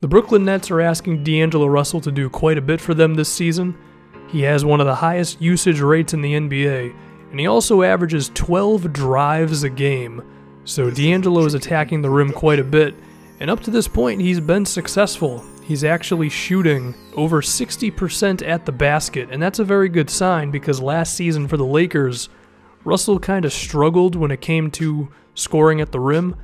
The Brooklyn Nets are asking D'Angelo Russell to do quite a bit for them this season. He has one of the highest usage rates in the NBA, and he also averages 12 drives a game. So D'Angelo is attacking the rim quite a bit, and up to this point he's been successful. He's actually shooting over 60% at the basket, and that's a very good sign because last season for the Lakers, Russell kind of struggled when it came to scoring at the rim.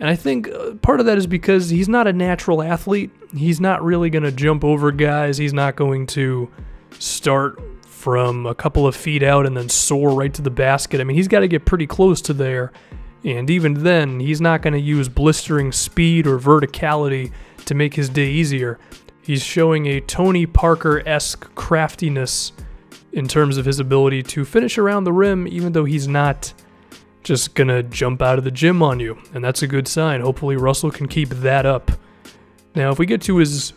And I think part of that is because he's not a natural athlete. He's not really going to jump over guys. He's not going to start from a couple of feet out and then soar right to the basket. I mean, he's got to get pretty close to there. And even then, he's not going to use blistering speed or verticality to make his day easier. He's showing a Tony Parker-esque craftiness in terms of his ability to finish around the rim, even though he's not just gonna jump out of the gym on you, and that's a good sign. Hopefully Russell can keep that up. Now, if we get to his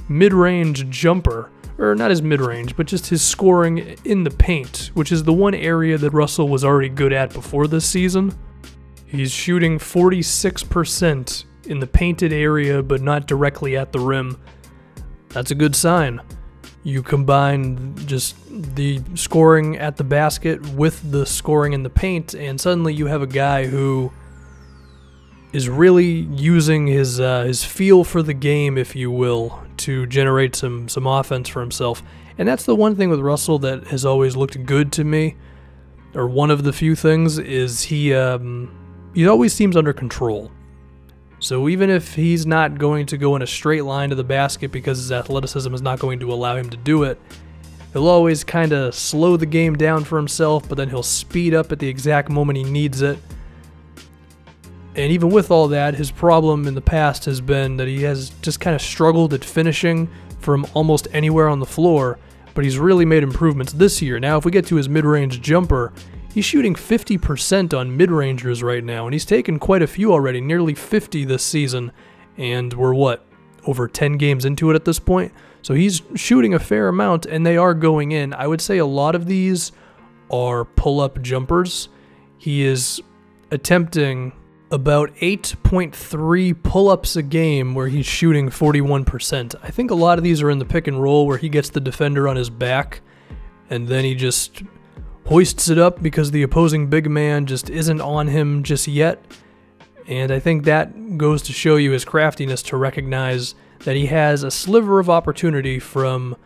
mid-range jumper, or not his mid-range, but just his scoring in the paint, which is the one area that Russell was already good at before this season. He's shooting 46% in the painted area, but not directly at the rim. That's a good sign. You combine just the scoring at the basket with the scoring in the paint, and suddenly you have a guy who is really using his feel for the game, if you will, to generate some offense for himself. And that's the one thing with Russell that has always looked good to me, or one of the few things, is he always seems under control. So even if he's not going to go in a straight line to the basket because his athleticism is not going to allow him to do it, he'll always kind of slow the game down for himself, but then he'll speed up at the exact moment he needs it. And even with all that, his problem in the past has been that he has just kind of struggled at finishing from almost anywhere on the floor, but he's really made improvements this year. Now, if we get to his mid-range jumper, he's shooting 50% on mid-rangers right now, and he's taken quite a few already, nearly 50 this season, and we're, over 10 games into it at this point? So he's shooting a fair amount, and they are going in. I would say a lot of these are pull-up jumpers. He is attempting about 8.3 pull-ups a game where he's shooting 41%. I think a lot of these are in the pick and roll where he gets the defender on his back, and then he just hoists it up because the opposing big man just isn't on him just yet. And I think that goes to show you his craftiness to recognize that he has a sliver of opportunity from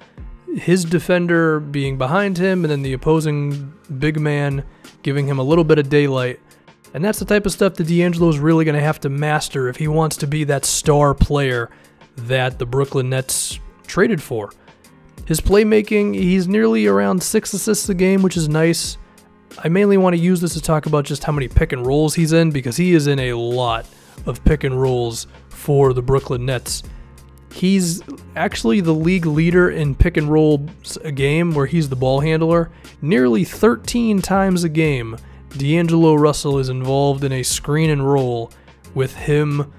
his defender being behind him and then the opposing big man giving him a little bit of daylight. And that's the type of stuff that D'Angelo is really going to have to master if he wants to be that star player that the Brooklyn Nets traded for. His playmaking, he's nearly around 6 assists a game, which is nice. I mainly want to use this to talk about just how many pick and rolls he's in, because he is in a lot of pick and rolls for the Brooklyn Nets. He's actually the league leader in pick and rolls a game where he's the ball handler. Nearly 13 times a game, D'Angelo Russell is involved in a screen and roll with him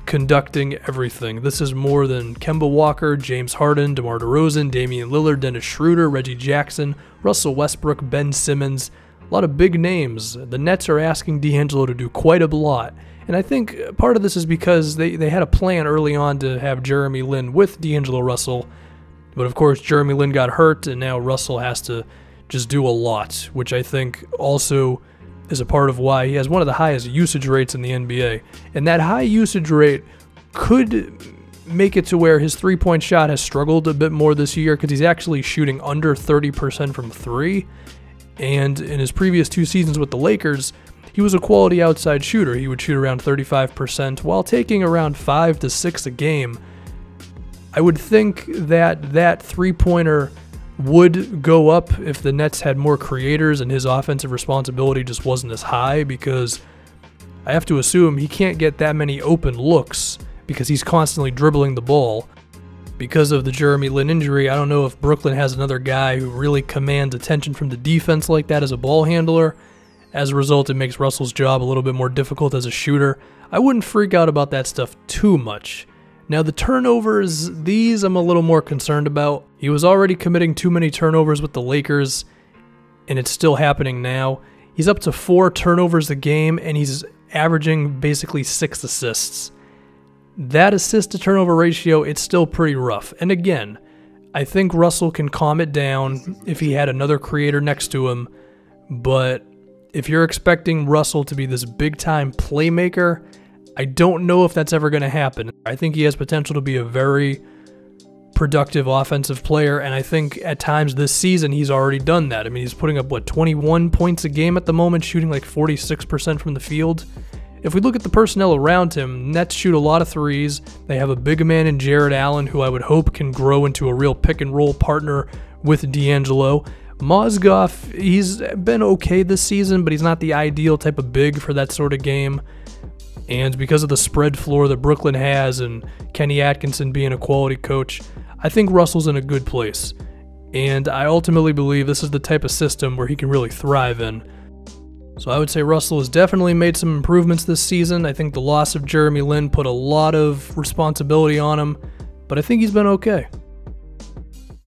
conducting everything. This is more than Kemba Walker, James Harden, DeMar DeRozan, Damian Lillard, Dennis Schroeder, Reggie Jackson, Russell Westbrook, Ben Simmons. A lot of big names. The Nets are asking D'Angelo to do quite a lot. And I think part of this is because they had a plan early on to have Jeremy Lin with D'Angelo Russell. But of course, Jeremy Lin got hurt, and now Russell has to just do a lot, which I think also is a part of why he has one of the highest usage rates in the NBA. And that high usage rate could make it to where his three-point shot has struggled a bit more this year because he's actually shooting under 30% from three. And in his previous 2 seasons with the Lakers, he was a quality outside shooter. He would shoot around 35% while taking around 5 to 6 a game. I would think that that three-pointer would go up if the Nets had more creators and his offensive responsibility just wasn't as high, because I have to assume he can't get that many open looks because he's constantly dribbling the ball. Because of the Jeremy Lin injury, I don't know if Brooklyn has another guy who really commands attention from the defense like that as a ball handler. As a result, it makes Russell's job a little bit more difficult as a shooter. I wouldn't freak out about that stuff too much. Now, the turnovers, these I'm a little more concerned about. He was already committing too many turnovers with the Lakers, and it's still happening now. He's up to 4 turnovers a game, and he's averaging basically 6 assists. that assist to turnover ratio, it's still pretty rough. And again, I think Russell can calm it down if he had another creator next to him, but if you're expecting Russell to be this big-time playmaker, I don't know if that's ever going to happen. I think he has potential to be a very productive offensive player, and I think at times this season he's already done that. I mean, he's putting up, 21 points a game at the moment, shooting like 46% from the field. If we look at the personnel around him, Nets shoot a lot of threes. They have a big man in Jared Allen, who I would hope can grow into a real pick-and-roll partner with D'Angelo. Mozgov, he's been okay this season, but he's not the ideal type of big for that sort of game. And because of the spread floor that Brooklyn has and Kenny Atkinson being a quality coach, I think Russell's in a good place. And I ultimately believe this is the type of system where he can really thrive in. So I would say Russell has definitely made some improvements this season. I think the loss of Jeremy Lin put a lot of responsibility on him, but I think he's been okay.